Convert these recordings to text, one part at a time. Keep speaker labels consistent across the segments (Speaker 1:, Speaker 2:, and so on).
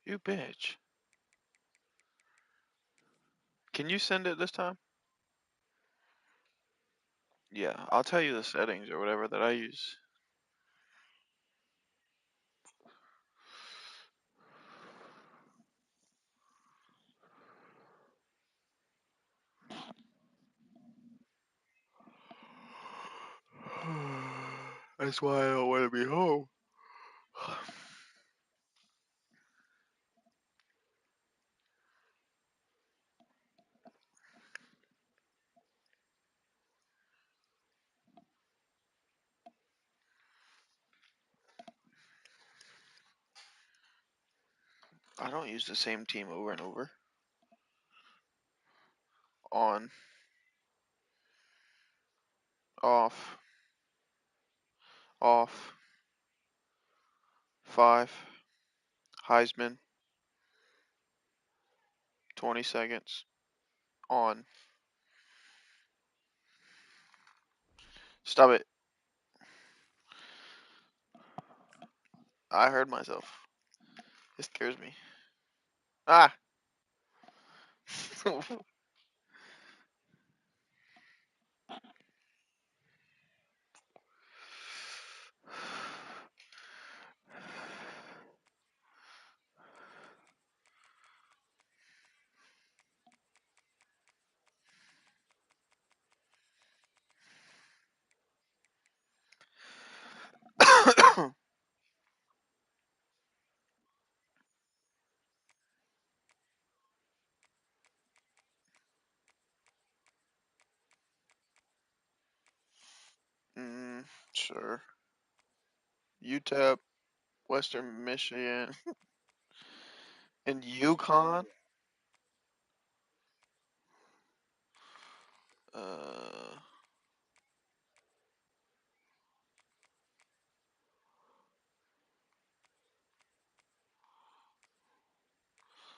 Speaker 1: You bitch. Can you send it this time? Yeah, I'll tell you the settings or whatever that I use. That's why I don't want to be home. I don't use the same team over and over. On, off, off, 5, Heisman, 20 seconds, on. Stop it. I heard myself. It scares me. Ah! Sure. UTEP, Western Michigan, and Yukon. Uh,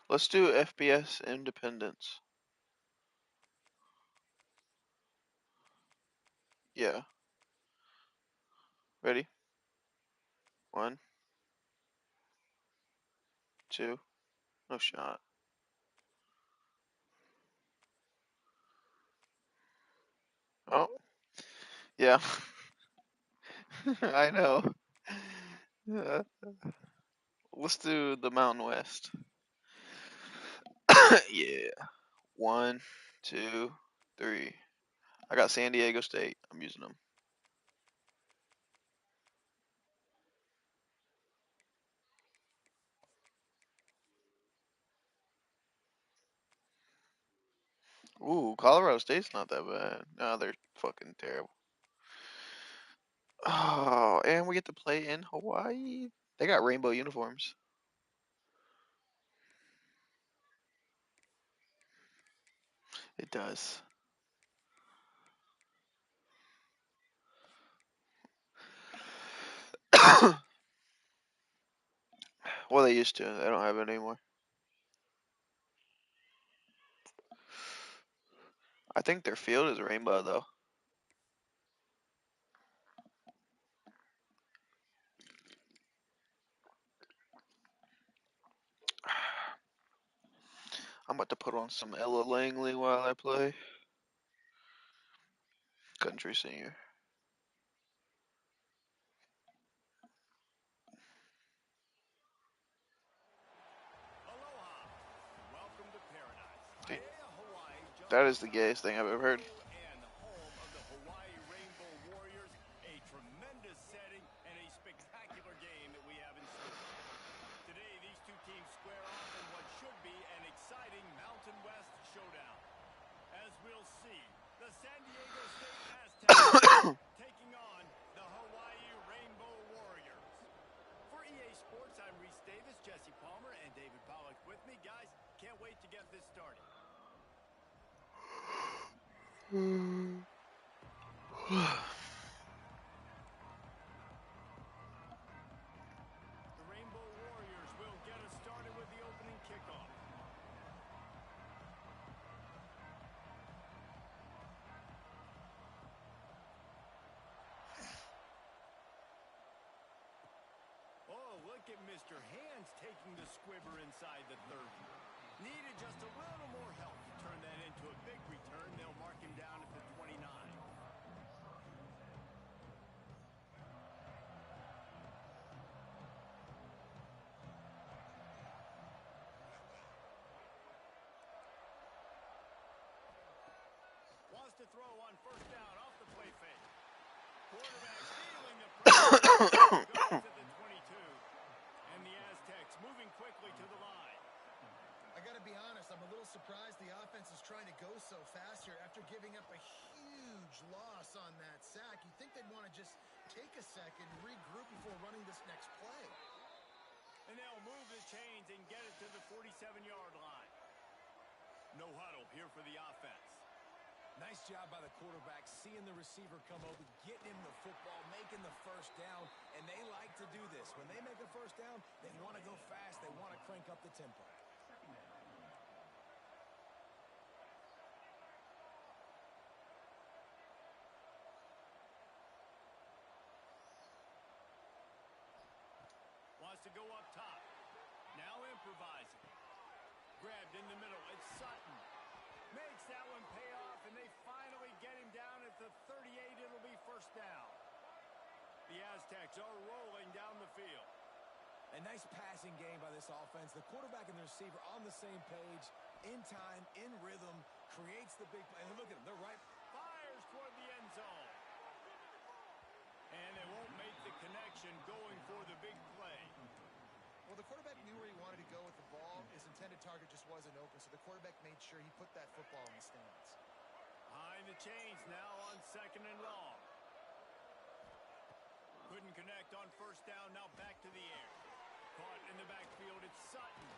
Speaker 1: let's do FBS Independence. Yeah. Ready? 1, 2. No shot. Oh, yeah. I know. Let's do the Mountain West. Yeah. 1, 2, 3. I got San Diego State. I'm using them. Ooh, Colorado State's not that bad. No, they're fucking terrible. Oh, and we get to play in Hawaii. They got rainbow uniforms. It does. Well, they used to. They don't have it anymore. I think their field is rainbow though. I'm about to put on some Ella Langley while I play. Country singer. That is the gayest thing I've ever heard.
Speaker 2: look at Mr. Hands taking the squibber inside the 30. Needed just a little more help to turn that into a big return. They'll mark him down at the 29. Wants to throw on first down off the play fake. Quarterback feeling the pressure. Goes to the 22. And the Aztecs moving quickly to the line.
Speaker 3: I got to be honest, I'm a little surprised the offense is trying to go so fast here after giving up a huge loss on that sack. You'd think they'd want to just take a second, regroup before running this next play.
Speaker 2: And they'll move the chains and get it to the 47-yard line. No huddle here for the offense.
Speaker 4: Nice job by the quarterback, seeing the receiver come open, getting him the football, making the first down, and they like to do this. When they make a first down, they want to go fast, they want to crank up the tempo.
Speaker 2: Wants to go up top. Now improvising. Grabbed in the middle. It's Sutton. Makes that one pay off, and they finally get him down at the 38. It'll be first down. The Aztecs are rolling down the field.
Speaker 4: A nice passing game by this offense. The quarterback and the receiver on the same page, in time, in rhythm, creates the big play. And look at them, they're right.
Speaker 2: Fires toward the end zone. And they won't make the connection going for the big play.
Speaker 3: Well, the quarterback knew where he wanted to go with the ball. His intended target just wasn't open, so the quarterback made sure he put that football in the stands.
Speaker 2: Behind the chains now on second and long. Couldn't connect on first down, now back to the air. Caught in the backfield, it's Sutton.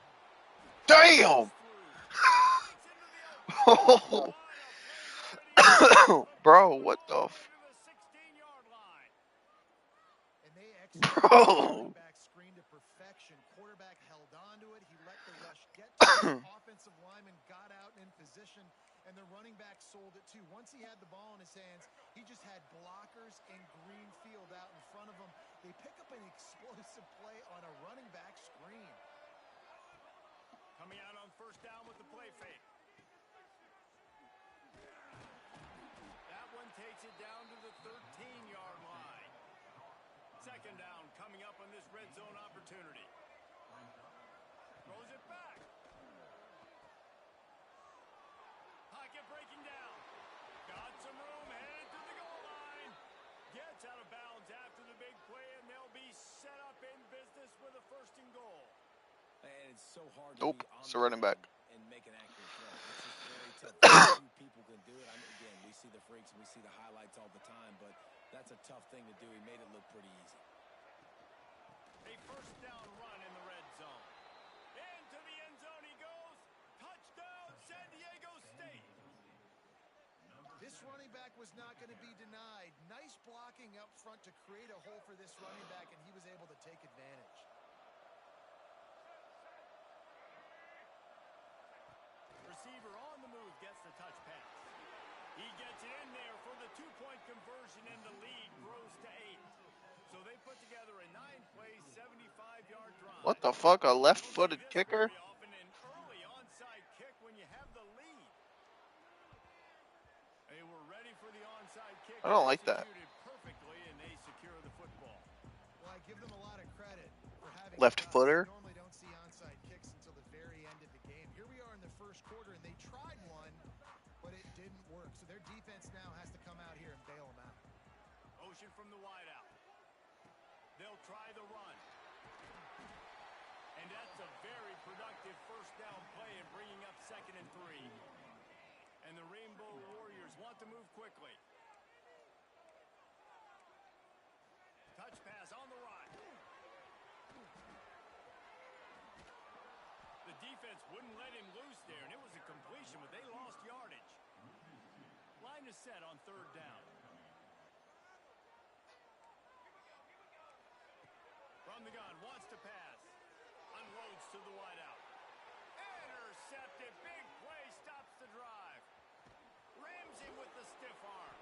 Speaker 1: Damn! Bro, what the f...
Speaker 3: And they executed the running back screen to perfection. Quarterback held on to it. He let the rush get to it. Offensive lineman got out in position, and the running back sold it too. Once he had the ball in his hands, he just had blockers and green field out in front of him. They pick up an explosive play on a running back screen.
Speaker 2: Coming out on first down with the play fake. That one takes it down to the 13-yard line. Second down coming up on this red zone opportunity. Throws it back. Pocket breaking down. Got some room, headed to the goal line. Gets out of bounds after the big play, and they'll be set up in business with a first and goal.
Speaker 4: And it's so hard to be on
Speaker 1: it's a running back.
Speaker 4: And make an accurate throw. It's just very tough. Few people can do it. I mean, again, we see the freaks and we see the highlights all the time, but that's a tough thing to do. He made it look pretty easy.
Speaker 2: A first down run in the red zone. Into the end zone he goes. Touchdown, San Diego State.
Speaker 3: This running back was not going to be denied. Nice blocking up front to create a hole for this running back, and he was able to take advantage.
Speaker 2: Receiver on the move gets the touch pass. He gets it in there for the two-point conversion, and the lead grows to 8. So they put together a 9-play, 75-yard drive.
Speaker 1: What the fuck, a left-footed kicker?
Speaker 2: Very often an early onside kick when you have the lead. They were ready for the onside kick.
Speaker 1: I don't like that.
Speaker 2: Perfectly, and they secure the football.
Speaker 3: Well, I give them a lot of credit for having
Speaker 1: Left footer.
Speaker 3: Normally don't see onside kicks until the very end of the game. Here we are in the first quarter, and they tried one, but it didn't work. So their defense now has to come out here and bail them out.
Speaker 2: Motion from the wideout. They'll try the run. And that's a very productive first down play in bringing up 2nd and 3. And the Rainbow Warriors want to move quickly. Touch pass on the right. The defense wouldn't let him loose there, and it was a completion, but they lost yardage. Line is set on third down. From the gun, wants to pass. Unloads to the wideout. Intercepted. Big play, stops the drive. Ramsey with the stiff arm.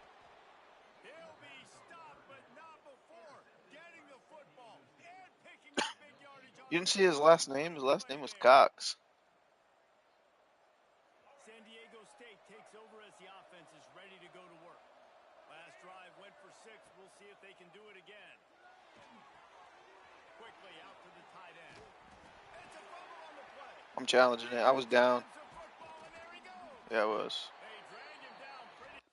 Speaker 2: He'll be stopped, but not before getting the football and picking up big yardage
Speaker 1: You didn't see his last name? His last
Speaker 2: Play
Speaker 1: name was
Speaker 2: there.
Speaker 1: Cox.
Speaker 2: San Diego State takes over as the offense is ready to go to work. Last drive went for 6. We'll see if they can do it again. Quickly out to the tight end. It's a fumble on the play.
Speaker 1: I'm challenging it. I was down.
Speaker 2: Grabs the football, and there he goes.
Speaker 1: Yeah, I was.
Speaker 2: They drag him down pretty.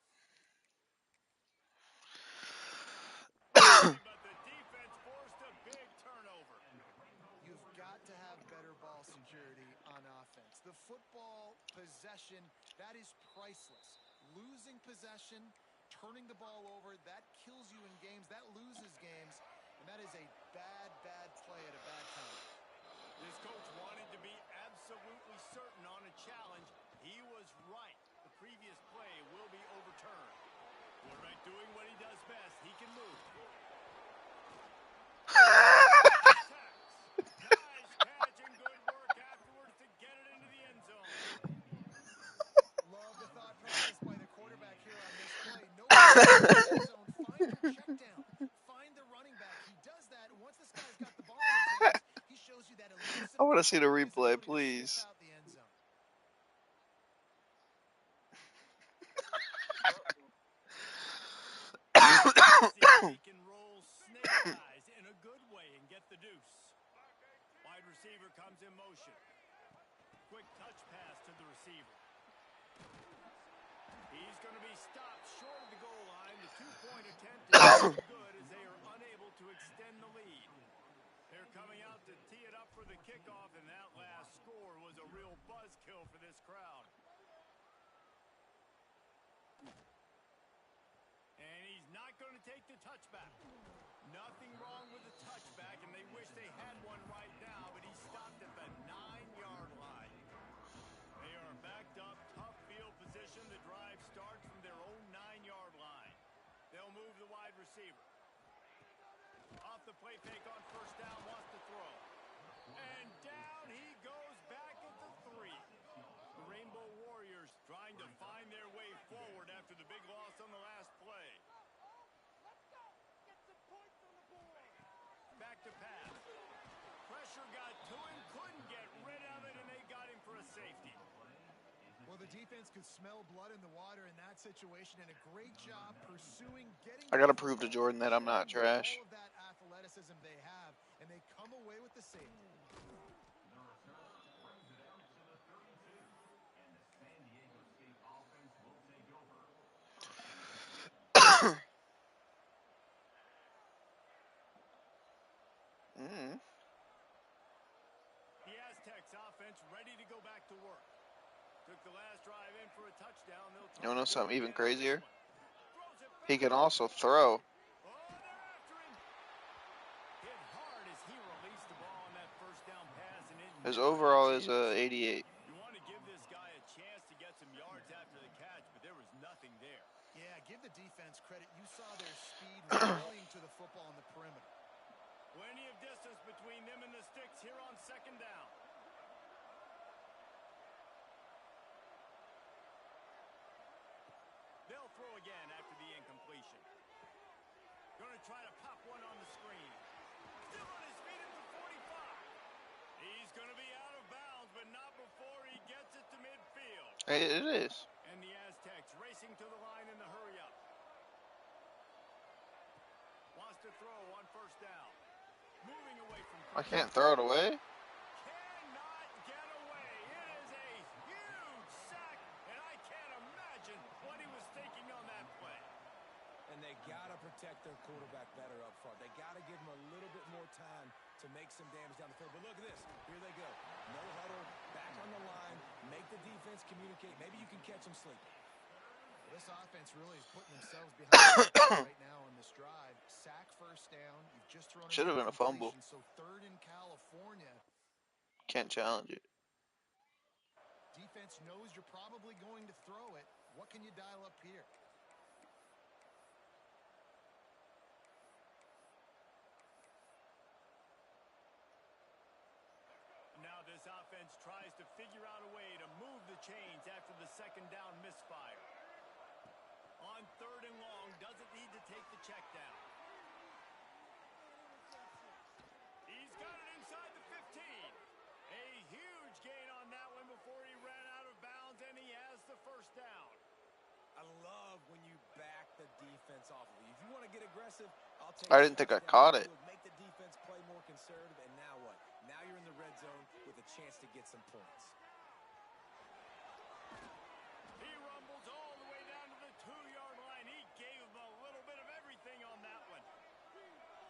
Speaker 2: But the defense forced a big turnover.
Speaker 3: You've got to have better ball security on offense. The football possession, that is priceless. Losing possession, turning the ball over, that kills you in games. That loses games. And that is a bad, bad play at a bad time.
Speaker 2: This coach wanted to be absolutely certain on a challenge. He was right. The previous play will be overturned. Quarterback doing what he does best. He can move. Nice catch and good work afterwards to get it into the end zone.
Speaker 3: Love the thought process by the quarterback here on this play. Nobody in the end zone. Find your check down. Find the running back. He does that. Once this guy's got the ball in his hands, he shows you that
Speaker 1: I want to
Speaker 3: elusiveness
Speaker 1: see the
Speaker 3: and his
Speaker 1: replay,
Speaker 3: ability to sniff
Speaker 1: please.
Speaker 3: out the end zone.
Speaker 2: See if he can roll snake eyes in a good way and get the deuce. Wide receiver comes in motion. Quick touch pass to the receiver. He's going to be stopped short of the goal line. The two-point attempt is no good as they are unable to extend the lead. They're coming out to tee it up for the kickoff, and that last score was a real buzzkill for this crowd. And he's not going to take the touchback. Nothing wrong with the touchback, and they wish they had one right now, but he stopped at the 9-yard line. They are backed up, tough field position. The drive starts from their own 9-yard line. They'll move the wide receiver. Off the play fake on first down, wants to throw. And down he goes back at the 3. The Rainbow Warriors trying to find their way forward after the big loss on the last play. Back to pass. Pressure got to him, couldn't get rid of it, and they got him for a safety.
Speaker 3: Well, the defense could smell blood in the water in that situation, and a great job pursuing, getting.
Speaker 1: I gotta prove to Jordan that I'm not trash.
Speaker 3: All of that athleticism they have, and they come away with the safety.
Speaker 2: The Aztecs offense ready to go back to work. Took the last drive in for a touchdown.
Speaker 1: You wanna know something even crazier?
Speaker 2: He
Speaker 1: He can also throw.
Speaker 2: Oh, they're after him. Hit hard as he released the ball on that first down pass, and it
Speaker 1: His
Speaker 2: never
Speaker 1: overall
Speaker 2: gets
Speaker 1: is
Speaker 2: hit.
Speaker 1: 88.
Speaker 2: You want to give this guy a chance to get some yards after the catch, but there was nothing there.
Speaker 3: Yeah, give the defense credit. You saw their speed running to the football on the perimeter.
Speaker 2: Plenty of distance between them and the sticks here on second down. They'll throw again after the incompletion. Going to try to pop one on the screen. Still on his feet at the 45. He's going to be out of bounds, but not before he gets it to midfield.
Speaker 1: Hey, it is.
Speaker 2: And the Aztecs racing to the line in the hurry-up. Wants to throw on first down. Moving away from
Speaker 1: I can't throw it away.
Speaker 2: cannot get away. It is a huge sack, and I can't imagine what he was thinking on that play.
Speaker 4: And they got to protect their quarterback better up front. They got to give him a little bit more time to make some damage down the field. But look at this. Here they go. No huddle, back on the line, make the defense communicate. Maybe you can catch them sleeping.
Speaker 3: Well, this offense really is putting themselves behind the right now on this drive. Sack first down. You've just thrown
Speaker 1: Should have been a fumble.
Speaker 3: So third in California.
Speaker 1: Can't challenge it.
Speaker 3: Defense knows you're probably going to throw it. What can you dial up here?
Speaker 2: Now this offense tries to figure out a way to move the chains after the second down misfire. On third and long, doesn't need to take the check down. He's got it inside the 15.
Speaker 4: defense off of you. If you want to get aggressive, I'll take
Speaker 1: I
Speaker 4: the
Speaker 1: didn't think I
Speaker 4: first down.
Speaker 1: caught it.
Speaker 4: It would make the defense play more conservative, and now what? Now you're in the red zone with a chance to get some points.
Speaker 2: He rumbles all the way down to the 2-yard line. He gave him a little bit of everything on that one.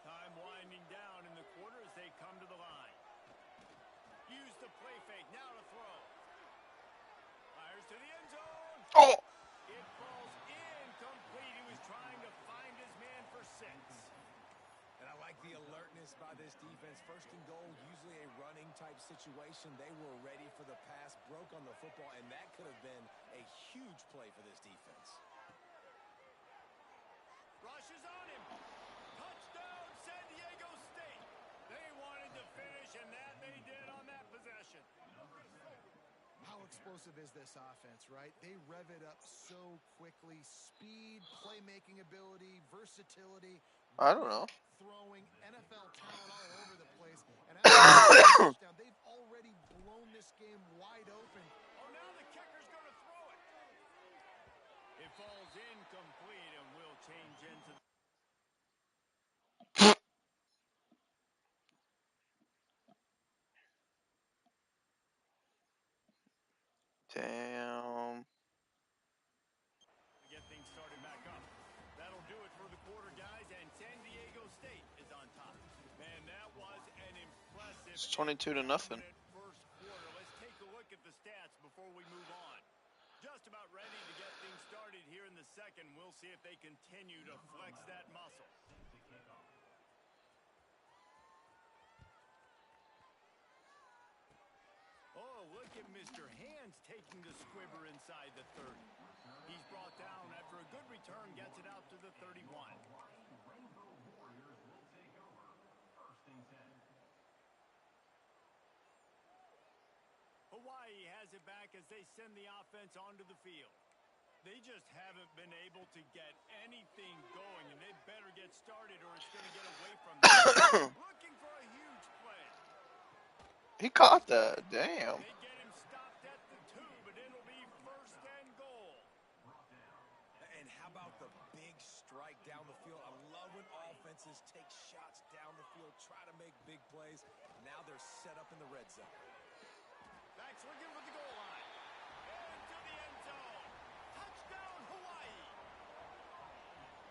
Speaker 2: Time winding down in the quarter as they come to the line. Use the play fake. Now to throw. Fires to the end zone.
Speaker 1: Oh!
Speaker 2: It falls incomplete. He was trying to find his man for 6.
Speaker 4: And I like the alertness by this defense. First and goal, usually a running type situation. They were ready for the pass, broke on the football, and that could have been a huge play for this defense.
Speaker 2: Rush is on him. Touchdown, San Diego State. They wanted to finish, and that they did on that possession.
Speaker 3: How explosive is this offense, right? They rev it up so quickly. Speed, playmaking ability, versatility.
Speaker 1: I don't know.
Speaker 3: Throwing NFL talent all over the place. And after the touchdown, they've already blown this game wide open.
Speaker 2: Oh, now the kicker's going to throw it. It falls incomplete and will change into the...
Speaker 1: Damn.
Speaker 2: Get things started back up. That'll do it for the quarter, guys, and San Diego State is on top. Man, that was an impressive...
Speaker 1: It's 22-0.
Speaker 2: First quarter. Let's take a look at the stats before we move on. Just about ready to get things started here in the second. We'll see if they continue to flex that muscle. Oh, look at Mr. Hands taking the squibber inside the 30. He's brought down after a good return, gets it out to the 31. Hawaii has it back as they send the offense onto the field. They just haven't been able to get anything going, and they better get started or it's going to get away from them. Looking for a huge play.
Speaker 1: He caught that. Damn.
Speaker 2: They get him stopped at the 2, but it'll be first and goal.
Speaker 4: And how about the big strike down the field? I love when offenses take shots down the field, try to make big plays. Now they're set up in the red zone.
Speaker 2: Backs looking for the goal line. Into the end zone. Touchdown, Hawaii.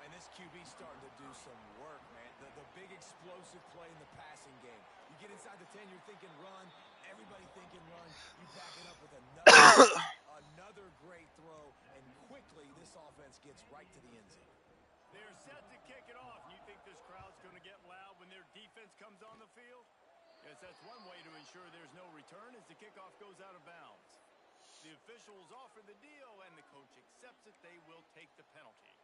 Speaker 4: And this QB's starting to do some work, man. The big explosive play in the passing game. You get inside the 10, you're thinking run. Everybody thinking run. You back it up with another great throw. And quickly, this offense gets right to the end zone.
Speaker 2: They're set to kick it off. You think this crowd's going to get loud when their defense comes on the field? Yes, that's one way to ensure there's no return as the kickoff goes out of bounds. The officials offer the deal, and the coach accepts it. They will take the penalty.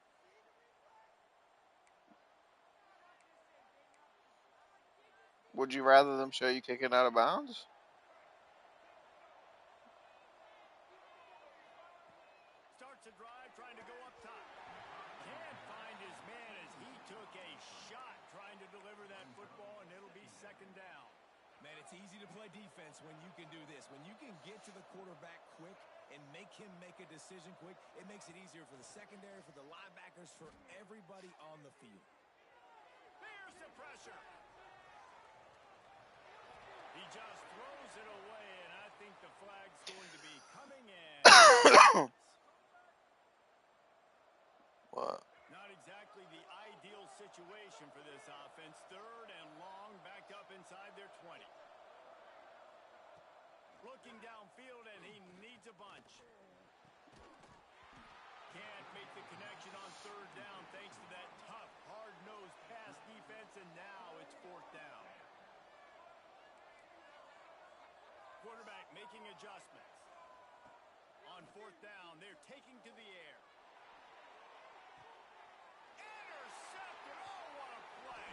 Speaker 1: Would you rather them show you kicking out of bounds?
Speaker 2: Starts a drive trying to go up top. Can't find his man as he took a shot trying to deliver that football, and it'll be second down.
Speaker 4: Man, it's easy to play defense when you can do this. When you can get to the quarterback quick and make him make a decision quick, it makes it easier for the secondary, for the linebackers, for everybody on the field.
Speaker 2: There's the pressure. He just throws it away, and I think the flag's going to be coming in.
Speaker 1: What?
Speaker 2: Not exactly the ideal situation for this offense. Third and long, backed up inside their 20. Looking downfield, and he needs a bunch. Can't make the connection on third down thanks to that tough, hard-nosed pass defense, and now it's fourth down. Quarterback making adjustments. On fourth down, they're taking to the air. Intercepted! Oh, what a play!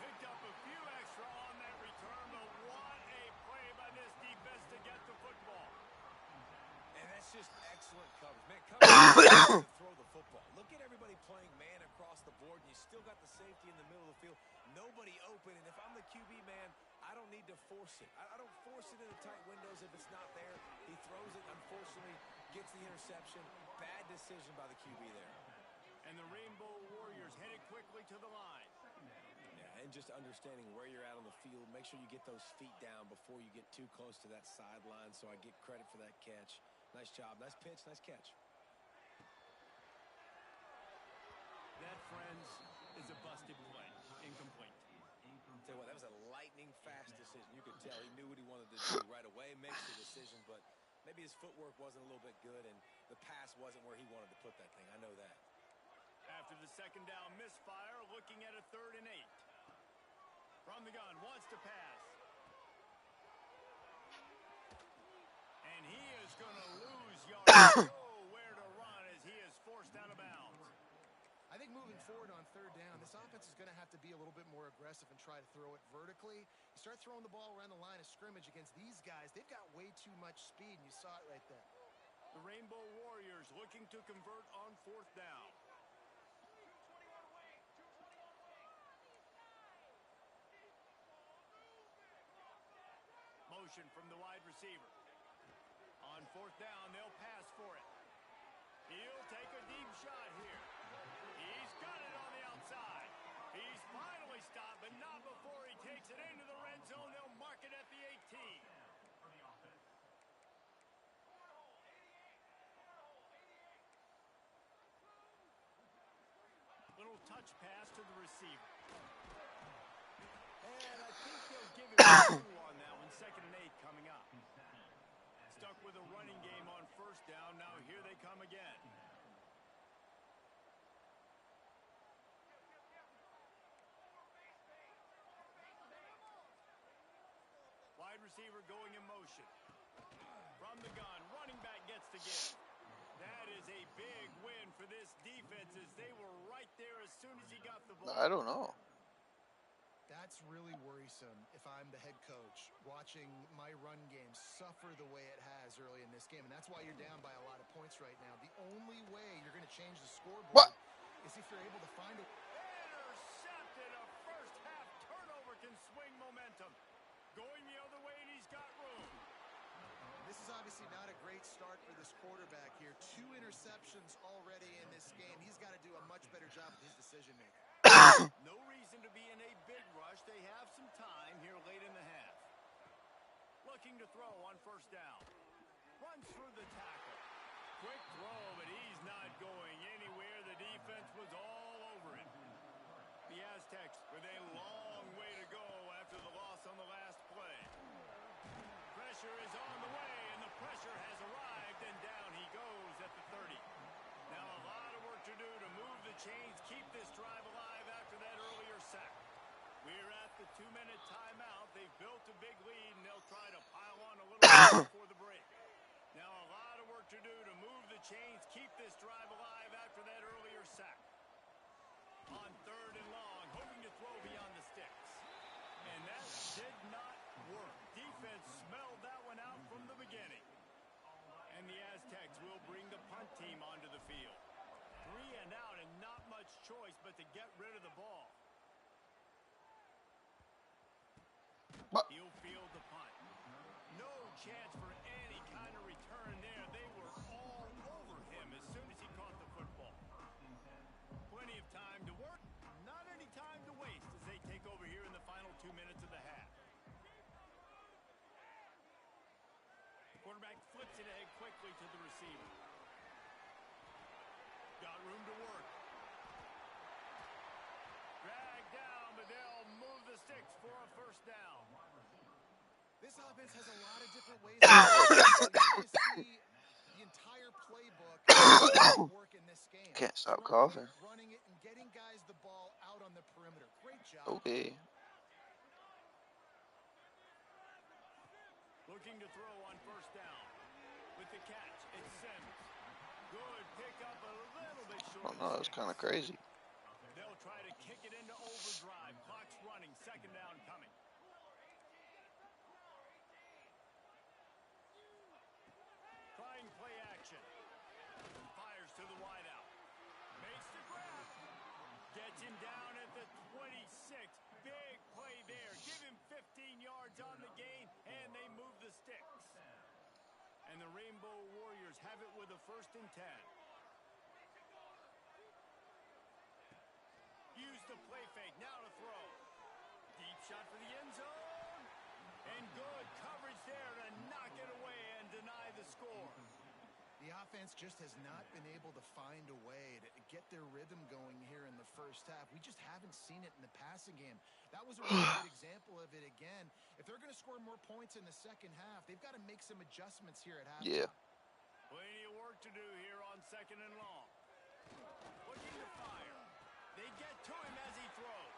Speaker 2: Picked up a few extra on that return, but what a play by this defense to get the football.
Speaker 4: And that's just excellent coverage. Man, coverage to throw the football. Look at everybody playing man across the board, and you still got the safety in the middle of the field. Nobody open, and if I'm the QB, man, I don't need to force it. I don't force it into tight windows if it's not there. He throws it, unfortunately, gets the interception. Bad decision by the QB there.
Speaker 2: And the Rainbow Warriors headed quickly to the line.
Speaker 4: Yeah, and just understanding where you're at on the field, make sure you get those feet down before you get too close to that sideline, so I get credit for that catch. Nice job, nice pitch, nice catch.
Speaker 2: That, friends, is a busted play. Incomplete.
Speaker 4: Tell you what, that was a lightning-fast decision. You could tell he knew what he wanted to do right away, makes the decision, but maybe his footwork wasn't a little bit good, and the pass wasn't where he wanted to put that thing. I know that.
Speaker 2: After the second down misfire, looking at a 3rd and 8. From the gun, wants to pass. And he is going to lose yards. Nowhere to run as he is forced out of bounds.
Speaker 3: I think moving forward on 3rd down, this offense is going to have to be a little bit more aggressive and try to throw it vertically. You start throwing the ball around the line of scrimmage against these guys, they've got way too much speed, and you saw it right there.
Speaker 2: The Rainbow Warriors looking to convert on 4th down. Motion from the wide receiver. On 4th down, they'll pass for it. He'll take a deep shot here. He's got it on the outside. He's finally stopped, but not before he takes it into the red zone. They'll mark it at the 18. Little touch pass to the receiver. And I think they'll give him a 2 on that one. 2nd and 8 coming up. Stuck with a running game on 1st down. Now here they come again. Wide receiver going in motion. From the gun, running back gets the give. That is a big win for this defense as they were right there as soon as he got the ball.
Speaker 1: I don't know.
Speaker 3: That's really worrisome if I'm the head coach watching my run game suffer the way it has early in this game. And that's why you're down by a lot of points right now. The only way you're going to change the scoreboard is if you're able to find a...
Speaker 2: Intercepted. A first half turnover can swing momentum. Going the other way, and he's got room.
Speaker 3: This is obviously not a great start for this quarterback here. 2 interceptions already in this game. He's got to do a much better job with his decision-making.
Speaker 2: No reason to be in a big rush. They have some time here late in the half. Looking to throw on 1st down. Runs through the tackle. Quick throw, but he's not going anywhere. The defense was all over it. The Aztecs with a long way to go after the loss on the last play. Pressure is on the way, and the pressure has arrived, and down he goes at the 30. Now a lot of work to do to move the chains, keep this drive alive after that earlier sack. We're at the 2-minute timeout. They've built a big lead, and they'll try to pile on a little bit before the break. Now a lot of work to do to move the chains, keep this drive alive after that earlier sack. On 3rd and long, hoping to throw beyond the sticks. And that did not work. Defense smelled that one out from the beginning. And the Aztecs will bring the punt team onto the field. 3 and out and not much choice but to get rid of the ball. He'll field the punt. No chance for any kind of return there. They were all over him as soon as he caught the football. Plenty of time to work. Not any time to waste as they take over here in the final 2 minutes of the half. Quarterback flips it ahead quickly to the receiver. Got room to work. Dragged down, but they'll move the sticks for a 1st down.
Speaker 3: This offense has a lot of different ways to see the entire playbook work in this game.
Speaker 1: Can't stop
Speaker 3: Throwing
Speaker 1: coughing.
Speaker 3: it, running it, and getting guys the ball out on the perimeter. Great job.
Speaker 1: Okay.
Speaker 2: Looking to throw on 1st down. With the catch, it's Sims. Good pick up a little bit short.
Speaker 1: Oh no, that's kind of crazy.
Speaker 2: They'll try to kick it into overdrive. Clock's running. 2nd down coming. Trying play action. Fires to the wideout. Makes the grab. Gets him down at the 26. Big play there. Give him 15 yards on the gain, and they move the sticks. And the Rainbow Warriors have it with a 1st and 10. use the play fake. Now to throw. Deep shot for the end zone. And good coverage there to knock it away and deny the score.
Speaker 3: The offense just has not been able to find a way to get their rhythm going here in the first half. We just haven't seen it in the passing game. That was a really good example of it again. If they're going to score more points in the second half, they've got to make some adjustments here at halftime.
Speaker 1: Yeah.
Speaker 2: Plenty of work to do here on 2nd and long. Looking to fire. They get to him as he throws.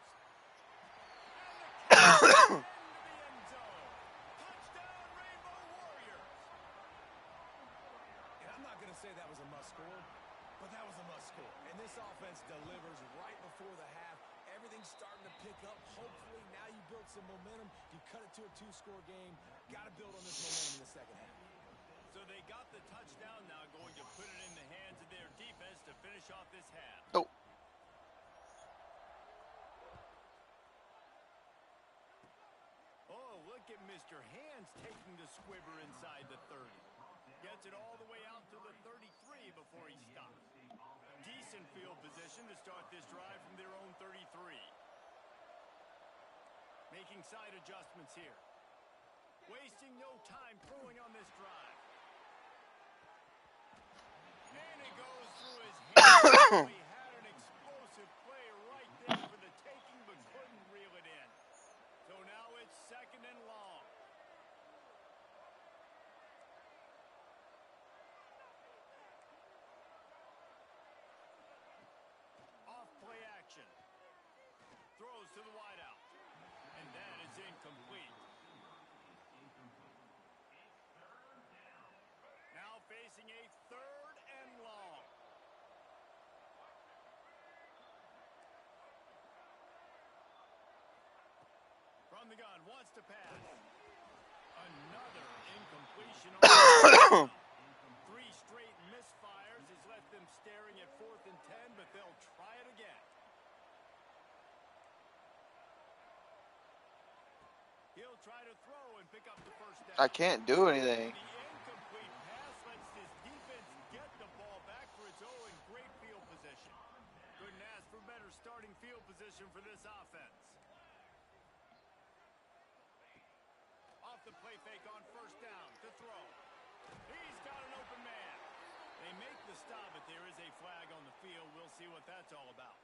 Speaker 2: And the catch into the end zone. Touchdown, Rainbow Warriors.
Speaker 4: And I'm not going to say that was a must-score, but that was a must-score. And this offense delivers right before the half. Everything's starting to pick up. Hopefully, now you build some momentum. You cut it to a 2-score game. Got to build on this momentum in the second half.
Speaker 2: So they got the touchdown, now going to put it in the hands of their defense to finish off this half.
Speaker 1: Oh.
Speaker 2: Oh, look at Mr. Hands taking the squibber inside the 30. Gets it all the way out to the 33 before he stops. Decent field position to start this drive from their own 33. Making side adjustments here. Wasting no time throwing on this drive. And it goes through his hands. He had an explosive play right there for the taking, but couldn't reel it in. So now it's 2nd and long. Off play action. Throws to the wideout. And that is incomplete. Now facing a 3rd and long. From the gun, wants to pass. Another incompletion on the 3 straight misfires has left them staring at 4th and 10, but they'll try it again. He'll try to throw and pick up the first down.
Speaker 1: I can't do anything.
Speaker 2: The incomplete pass lets this defense get the ball back for its own. Great field position. Couldn't ask for better starting field position for this offense. Off the play fake on 1st down to throw. He's got an open man. They make the stop, but there is a flag on the field. We'll see what that's all about.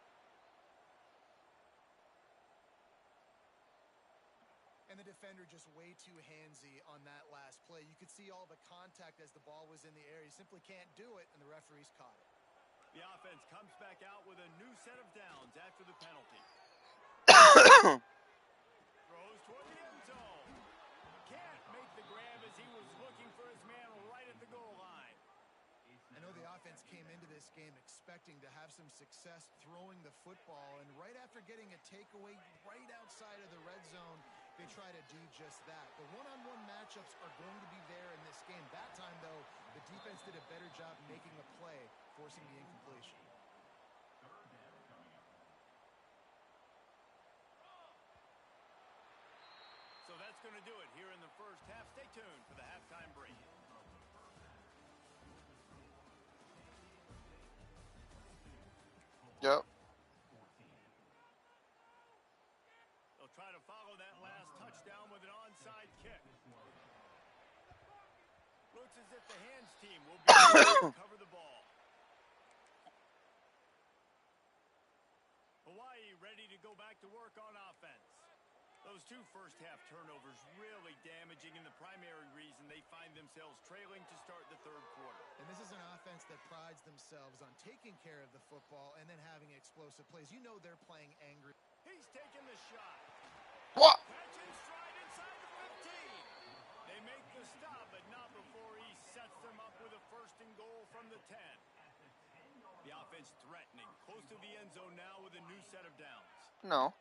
Speaker 3: And the defender just way too handsy on that last play. You could see all the contact as the ball was in the air. He simply can't do it, and the referees caught it.
Speaker 2: The offense comes back out with a new set of downs after the penalty. Throws toward the end zone. Can't make the grab as he was looking for his man right at the goal line.
Speaker 3: I know the offense came into this game expecting to have some success throwing the football, and right after getting a takeaway right outside of the red zone, they try to do just that. The one-on-one matchups are going to be there in this game. That time, though, the defense did a better job making a play, forcing the incompletion.
Speaker 2: So that's going to do it here in the first half. Stay tuned for the halftime break.
Speaker 1: Yep.
Speaker 2: They'll try to follow that last touchdown with an onside kick. Looks as if the hands team will be able to cover the ball. Hawaii ready to go back to work on offense. Those 2 first-half turnovers really damaging, and the primary reason they find themselves trailing to start the 3rd quarter.
Speaker 3: And this is an offense that prides themselves on taking care of the football and then having explosive plays. You know they're playing angry.
Speaker 2: He's taking the shot.
Speaker 1: What?
Speaker 2: Catching stride inside the 15. They make the stop, but not before he sets them up with a 1st and goal from the 10. The offense threatening, close to the end zone now with a new set of downs.
Speaker 1: No.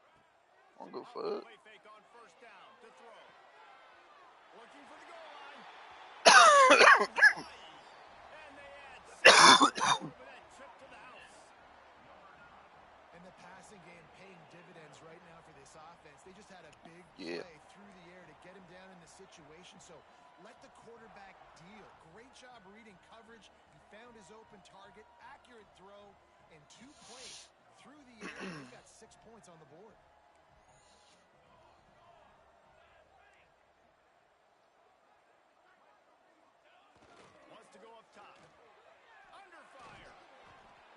Speaker 1: I'll go for it.
Speaker 2: Play fake on 1st down to throw. Looking for the goal line. And they add 6 for that trip to the house.
Speaker 3: And the passing game paying dividends right now for this offense. They just had a big
Speaker 1: Yeah.
Speaker 3: play through the air to get him down in the situation. So let the quarterback deal. Great job reading coverage. He found his open target, accurate throw, and 2 plays Through the air, they've got 6 points on the board.
Speaker 2: Wants to go up top. Under fire.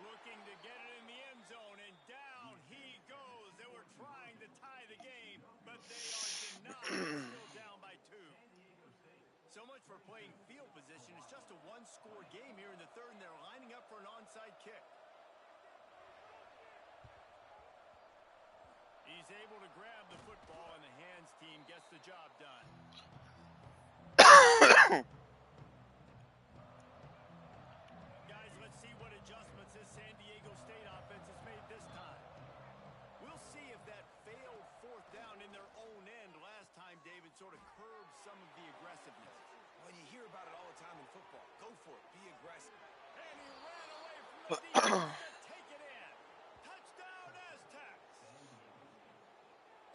Speaker 2: Looking to get it in the end zone, and down he goes. They were trying to tie the game, but they are denied. Still down by 2. So much for playing field position. It's just a one-score game here in the third, and they're lining up for an onside kick. He's able to grab the football, and the hands team gets the job done. Guys, let's see what adjustments this San Diego State offense has made this time. We'll see if that failed 4th down in their own end last time, David, sort of curbed some of the aggressiveness.
Speaker 4: Well, you hear about it all the time in football. Go for it. Be aggressive.
Speaker 2: And he ran away from the defense to take it in. Touchdown, Aztecs.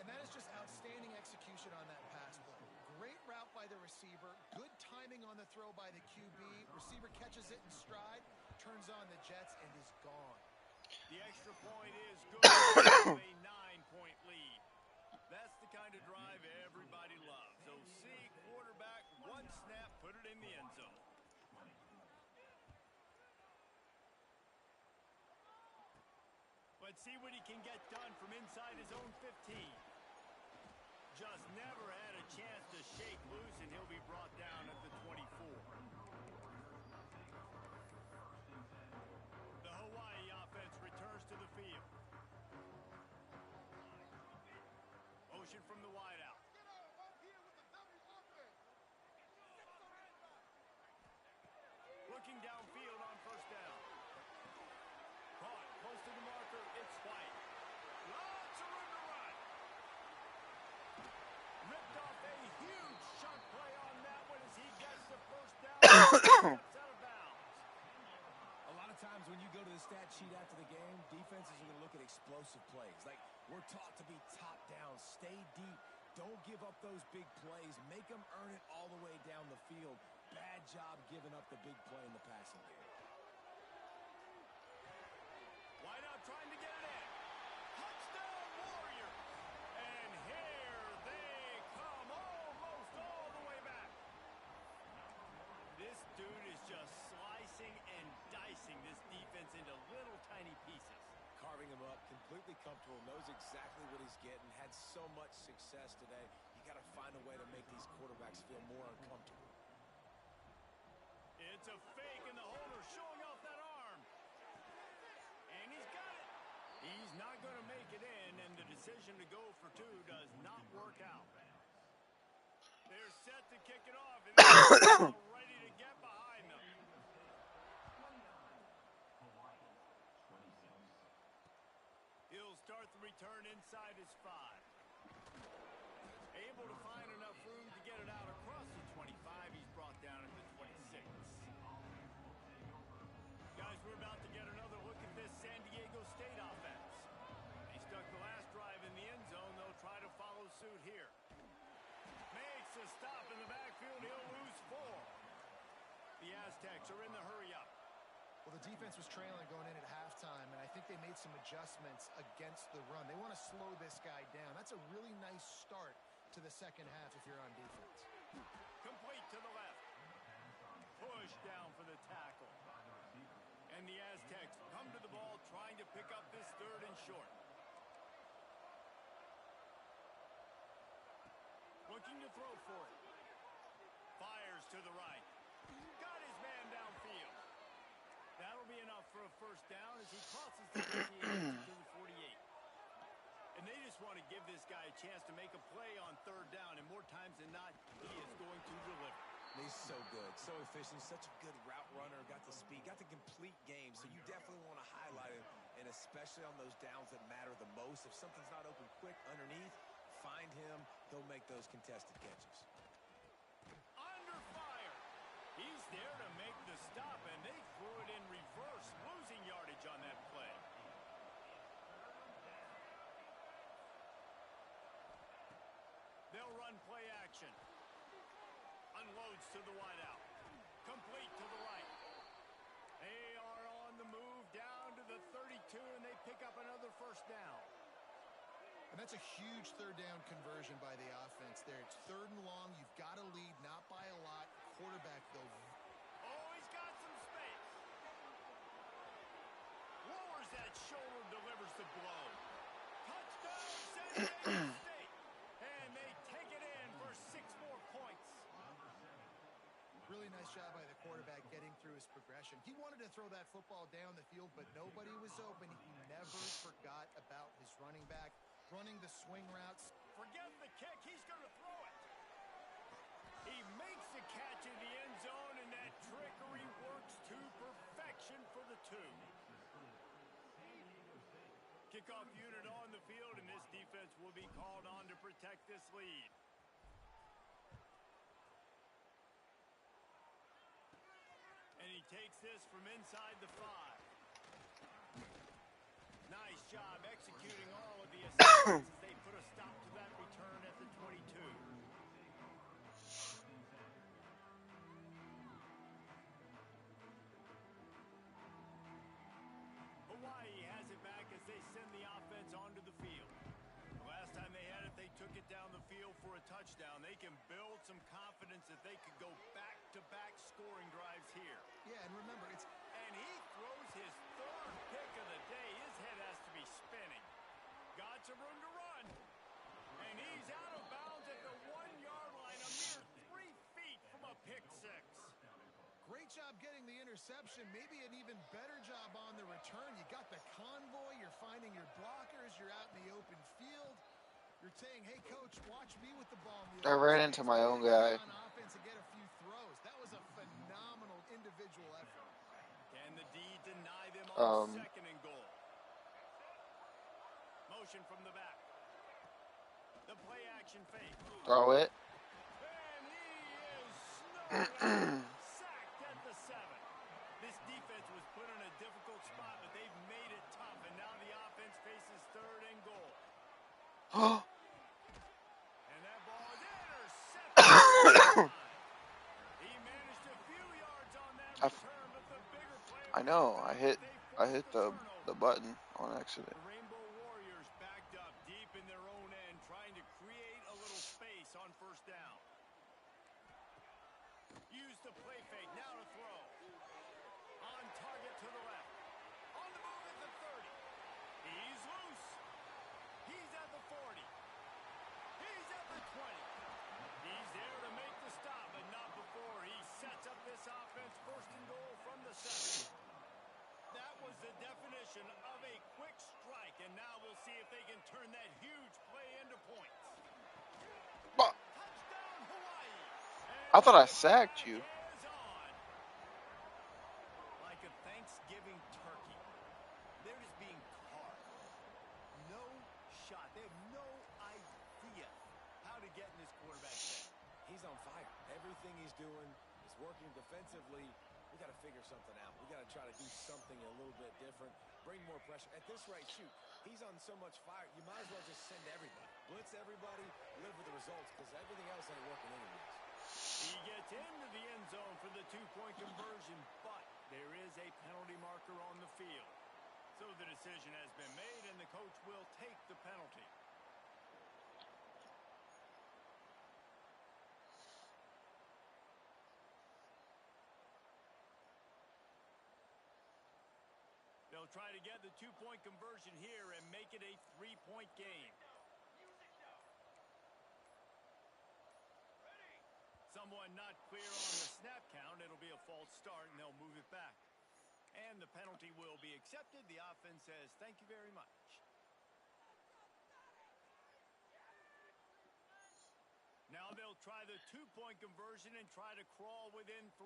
Speaker 3: And that is just outstanding execution on that pass play. Great route by the receiver. Good timing on the throw by the QB. Receiver catches it in stride, turns on the jets, and is gone.
Speaker 2: The extra point is good. A 9-point lead. That's the kind of drive everybody loves. OC, quarterback, one snap, put it in the end zone. Let's see what he can get done from inside his own 15. Just never had a chance to shake loose, and he'll be brought down at the 24. The Hawaii offense returns to the field. Motion from the wideout. Looking downfield on 1st down. Caught close to the marker. It's White. Lots of room to run. Ripped off a huge chunk play on that one as he gets the 1st down. Steps out of bounds.
Speaker 4: A lot of times when you go to the stat sheet after the game, defenses are going to look at explosive plays. Like, we're taught to be top down, stay deep, don't give up those big plays, make them earn it all the way down the field. Bad job giving up the big play in the passing game.
Speaker 2: Wideout trying to get it in. Touchdown, Warriors. And here they come, almost all the way back. This dude is just slicing and dicing this defense into little tiny pieces.
Speaker 4: Carving him up, completely comfortable, knows exactly what he's getting, had so much success today. You got to find a way to make these quarterbacks feel more uncomfortable.
Speaker 2: It's a fake, and the holder showing off that arm. And he's got it. He's not going to make it in, and the decision to go for 2 does not work out. They're set to kick it off, and they're ready to get behind them. He'll start the return inside his 5. Able to find enough room to get it out across the 25. He's brought down at the 26. Guys, we're about to get another look at this San Diego State offense. They stuck the last drive in the end zone. They'll try to follow suit here. Makes a stop in the backfield. He'll lose 4. The Aztecs are in the hurry-up.
Speaker 3: Well, the defense was trailing going in at halftime, and I think they made some adjustments against the run. They want to slow this guy down. That's a really nice start to the second half if you're on defense.
Speaker 2: Complete to the left. Push down for the tackle. And the Aztecs come to the ball trying to pick up this 3rd and short. Looking to throw for it. Fires to the right. Got his man downfield. That'll be enough for a 1st down as he crosses the 58 to the 48. And they just want to give this guy a chance to make a play on 3rd down, and more times than not, he is going to deliver.
Speaker 4: He's so good, so efficient, such a good route runner, got the speed, got the complete game, so you definitely want to highlight him, and especially on those downs that matter the most. If something's not open quick underneath, find him, he'll make those contested catches.
Speaker 2: Under fire. He's there to make the stop, and they threw it in reverse, losing yardage on that play. They'll run play action. Unloads to the wideout. Complete to the right. They are on the move down to the the 32, and they pick up another first down.
Speaker 3: And that's a huge third down conversion by the offense there. It's 3rd and long. You've got to lead, not by a lot. Quarterback, though.
Speaker 2: Oh, he's got some space. Lowers that shoulder, delivers the blow. Touchdown, San Diego State. And they take it in for 6 more points.
Speaker 3: Really nice job by the quarterback getting through his progression. He wanted to throw that football down the field, but nobody was open. He never forgot about his running back, running the swing routes.
Speaker 2: Forget the kick. He's going to throw it. He makes the catch in the end zone, and that trickery works to perfection for the 2. Kickoff unit on the field, and this defense will be called on to protect this lead. And he takes this from inside the 5. Nice job executing all of the assignments as they put a stop to that return at the 22. Hawaii has it back as they send the offense onto the field. The last time they had it, they took it down the field for a touchdown. They can build some confidence that they could go back-to-back scoring drives here.
Speaker 3: Yeah, and remember, it's...
Speaker 2: And he throws his 3rd pick of the day. His head has to be spinning. Got some room to run. And he's out of bounds at the 1-yard line, a mere 3 feet from a pick 6.
Speaker 3: Great job getting the interception. Maybe an even better job on the return. You got the convoy. You're finding your blockers. You're out in the open field. You're saying, hey, coach, watch me with the ball.
Speaker 1: I ran into my own guy.
Speaker 3: On offense and get a few throws. That was a phenomenal individual effort.
Speaker 2: Can the D deny them on 2nd and goal? Motion from the back. The play action fake.
Speaker 1: Throw it.
Speaker 2: And he is snowed out. Sacked at the 7. This defense was put in a difficult spot, but they've made it tough, and now the offense faces 3rd and goal. And that ball is intercepted. He managed a few yards on that return, but the bigger play
Speaker 1: I know. I hit the button on accident.
Speaker 2: The Rainbow Warriors backed up deep in their own end, trying to create a little space on 1st down. Use the play fake. Now to throw. On target to the left. On the move at the 30. He's loose. He's at the 40. He's at the 20. He's there to make the stop, but not before he sets up this offense 1st and goal from the 7. That was the definition of a quick strike, and now we'll see if they can turn that huge play into points. Touchdown, Hawaii.
Speaker 1: I thought I sacked you.
Speaker 2: Like a Thanksgiving turkey. They're just being carved. No shot. They have no idea how to get in this quarterback's head.
Speaker 4: He's on fire. Everything he's doing is working defensively. We got to figure something out. We got to try to do something a little bit different. Bring more pressure. At this rate, shoot, he's on so much fire, you might as well just send everybody. Blitz everybody, live with the results, because everything else ain't working anyways.
Speaker 2: He gets into the end zone for the 2-point conversion, but there is a penalty marker on the field. So the decision has been made, and the coach will take the penalty. They'll try to get the 2-point conversion here and make it a 3-point game. Someone not clear on the snap count. It'll be a false start, and they'll move it back. And the penalty will be accepted. The offense says, thank you very much. Now they'll try the 2-point conversion and try to crawl within 3.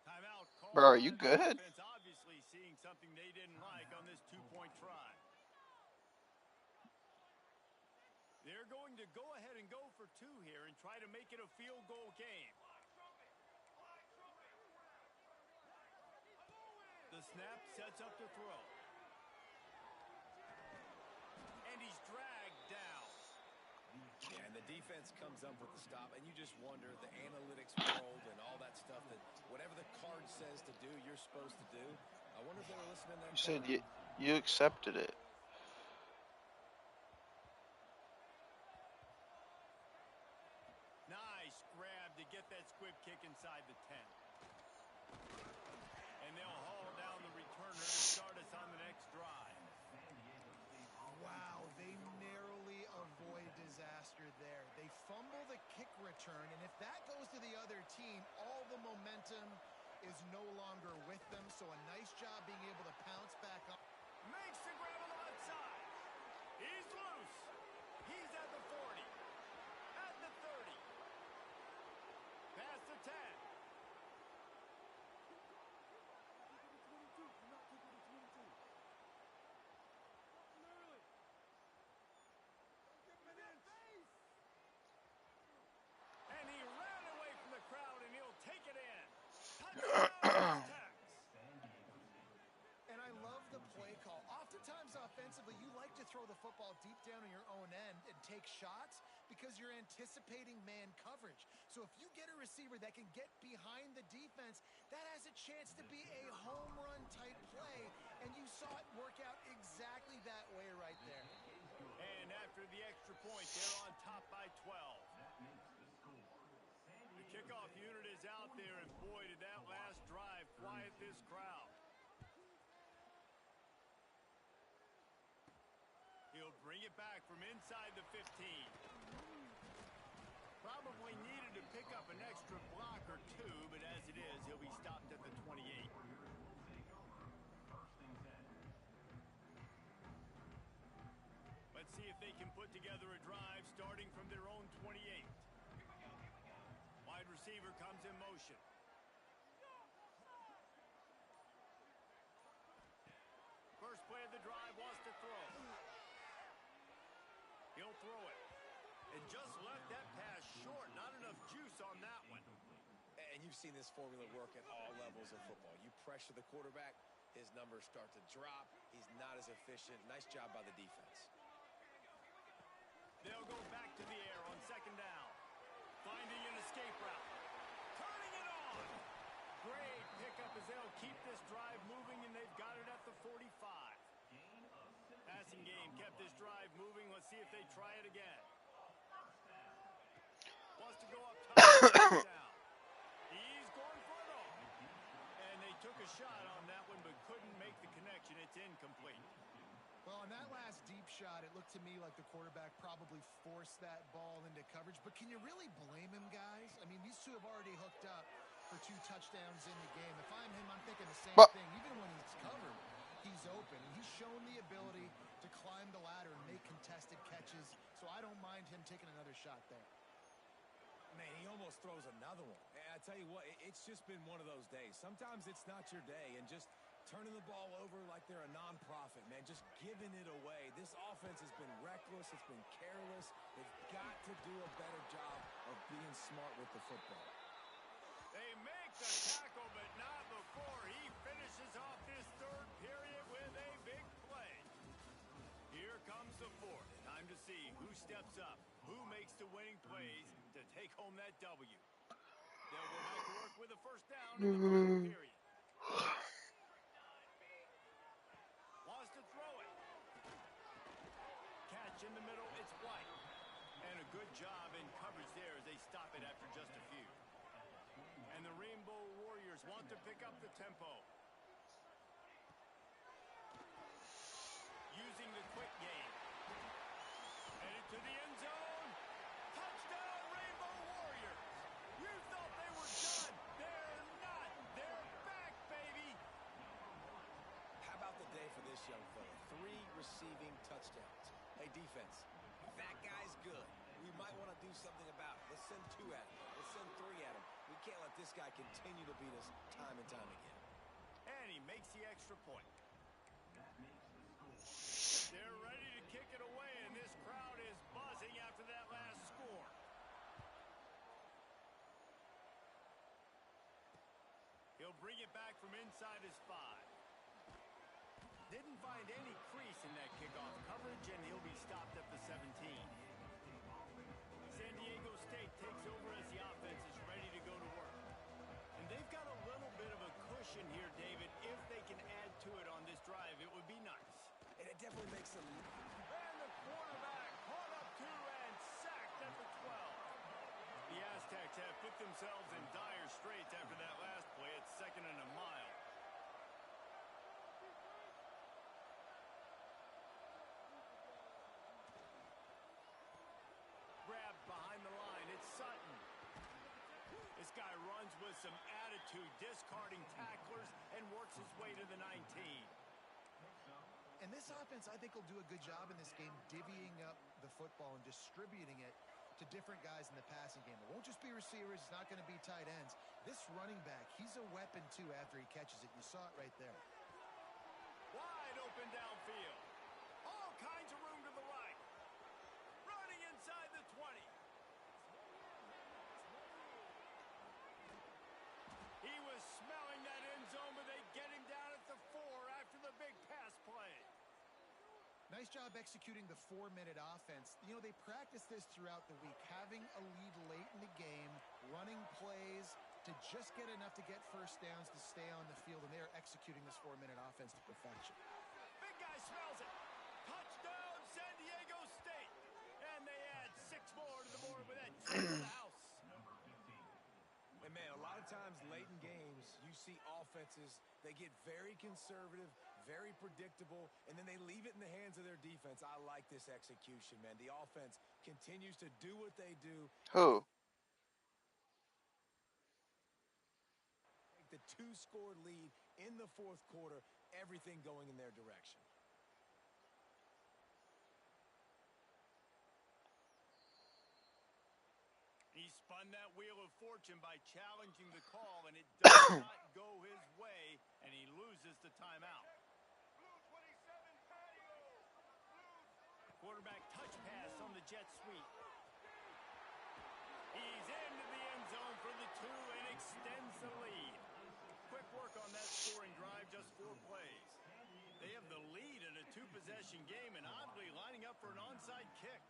Speaker 2: Timeout call.
Speaker 1: Bro, are you good?
Speaker 2: Offense obviously seeing something they didn't like on this 2-point try. They're going to go ahead and go for 2 here and try to make it a field goal game. The snap sets up to throw. And he's dragged down.
Speaker 4: Yeah, and the defense comes up with the stop, and you just wonder, the analytics world and all that stuff, that whatever the card says to do, you're supposed to do. I wonder if they were listening to that
Speaker 1: You said
Speaker 4: card.
Speaker 1: you accepted it.
Speaker 2: Nice grab to get that squib kick inside the 10. And they'll haul down the returner to start us on the next drive.
Speaker 3: Wow, they narrowly avoid disaster there. They fumble the kick return, and if that goes to the other team, all the momentum is no longer with them. So a nice job being able to pounce back on.
Speaker 2: Makes the grab on the left side. He's loose. He's at the 40. At the 30. Past the 10. And he ran away from the crowd, and he'll take it in. Touchdown, Aztecs.
Speaker 3: And I love the play call. Oftentimes offensively, you like to throw the football deep down on your own end and take shots because you're anticipating man coverage. So if you get a receiver that can get behind the defense, that has a chance to be a home run type play, and you saw it work out exactly that way right there.
Speaker 2: And after the extra point, they're on top by 12. The kickoff unit is out there, and boy, did that last drive quiet this crowd. He'll bring it back from inside the 15. Probably needed to pick up an extra block or two, but as it is, he'll be stopped at the 28. Let's see if they can put together a drive starting from their own 28. Wide receiver comes in motion. First play of the drive, wants to throw. He'll throw it. And just left that pass short. Not enough juice on that one.
Speaker 4: And you've seen this formula work at all levels of football. You pressure the quarterback, his numbers start to drop. He's not as efficient. Nice job by the defense.
Speaker 2: They'll go back to the air on second down. Finding an escape route. Turning it on. Great pickup as they'll keep this drive moving, and they've got it at the 45. Passing game kept this drive moving. Let's see if they try it again. Wants to go up top. Down. He's going for it all. And they took a shot on that one, but couldn't make the connection. It's incomplete.
Speaker 3: Well, on that last deep shot, it looked to me like the quarterback probably forced that ball into coverage. But can you really blame him, guys? I mean, these two have already hooked up for 2 touchdowns in the game. If I'm him, I'm thinking the same thing. Even when he's covered, he's open. And he's shown the ability to climb the ladder and make contested catches. So I don't mind him taking another shot there.
Speaker 4: Man, he almost throws another one. And I tell you what, it's just been one of those days. Sometimes it's not your day, and just turning the ball over like they're a nonprofit, man, just giving it away. This offense has been reckless. It's been careless. They've got to do a better job of being smart with the football.
Speaker 2: They make the tackle, but not before he finishes off this third period with a big play. Here comes the fourth. Time to see who steps up, who makes the winning plays to take home that W. They'll go back to work with a first down in the final period. Wants to throw it. Catch in the middle, it's White. And a good job in coverage there as they stop it after just a few. And the Rainbow Warriors want to pick up the tempo. Using the quick game. Headed to the end zone. Touchdown, Rainbow Warriors. You thought they were done. They're not. They're back, baby.
Speaker 4: How about the day for this young fella? 3 receiving touchdowns. Hey, defense, that guy's good. We might want to do something about it. Let's send 2 at him. Let's send 3 at him. We can't let this guy continue to beat us time and time again.
Speaker 2: And he makes the extra point. They're ready to kick it away, and this crowd is buzzing after that last score. He'll bring it back from inside his 5. Didn't find any crease in that kickoff coverage, and he'll be stopped at the 17. possession here, David. If they can add to it on this drive, it would be nice.
Speaker 4: And it definitely makes them...
Speaker 2: And the quarterback caught up to and sacked at the 12. The Aztecs have put themselves in dire straits after that last play. It's 2nd and a mile. Grabbed behind the line. It's Sutton. This guy runs with some attitude, discarding tacklers, and works his way to the 19.
Speaker 3: And this offense, I think, will do a good job in this game divvying up the football and distributing it to different guys in the passing game. It won't just be receivers. It's not going to be tight ends. This running back, he's a weapon, too, after he catches it. You saw it right there.
Speaker 2: Wide open downfield. All kinds of room to the right. Running inside the 20. He was smelling that end zone, but they get him down at the 4 after the big pass play.
Speaker 3: Nice job executing the 4-minute offense. You know, they practice this throughout the week, having a lead late in the game, running plays to just get enough to get first downs to stay on the field, and they are executing this 4-minute offense to perfection.
Speaker 2: Big guy smells it. Touchdown, San Diego State. And they add 6 more to the board with that kick to the house.
Speaker 4: And, man, a lot of times late in games, you see offenses, they get very conservative, very predictable, and then they leave it in the hands of their defense. I like this execution, man. The offense continues to do what they do.
Speaker 1: Who?
Speaker 4: Take the 2-score lead in the 4th quarter, everything going in their direction.
Speaker 2: He spun that wheel of fortune by challenging the call, and it does not go his way, and he loses the timeout. Quarterback touch pass on the jet sweep. He's into the end zone for the 2 and extends the lead. Quick work on that scoring drive, just 4 plays. They have the lead in a 2-possession game and oddly lining up for an onside kick.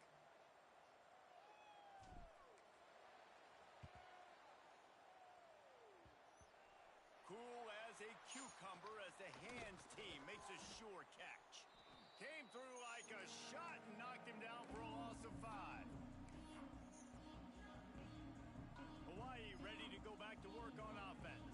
Speaker 2: Cool as a cucumber as the hands team makes a sure catch. Came through like a shot and knocked him down for a loss of 5. Hawaii ready to go back to work on offense.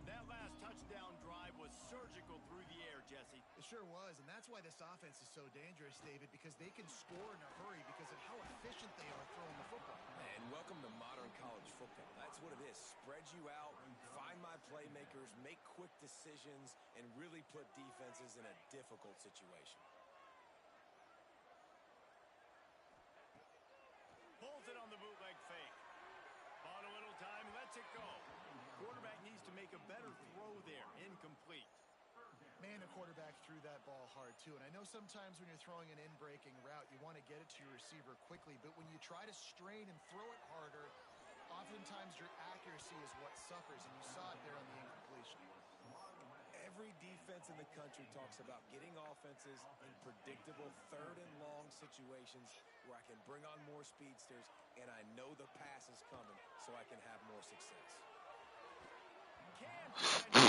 Speaker 2: That last touchdown drive was surgical through the air, Jesse.
Speaker 3: It sure was, and that's why this offense is so dangerous, David, because they can score in a hurry because of how efficient they are throwing the football.
Speaker 4: And welcome to modern college football. That's what it is. Spread you out, find my playmakers, make quick decisions, and really put defenses in a difficult situation.
Speaker 2: Pulls it on the bootleg fake. Bought a little time, lets it go. Quarterback needs to make a better throw there. Incomplete.
Speaker 3: Man, the quarterback threw that ball hard, too. And I know sometimes when you're throwing an in-breaking route, you want to get it to your receiver quickly. But when you try to strain and throw it harder, oftentimes your accuracy is what suffers. And you saw it there on the incompletion.
Speaker 4: Every defense in the country talks about getting offenses in predictable 3rd and long situations where I can bring on more speedsters and I know the pass is coming so I can have more success.
Speaker 2: Can't find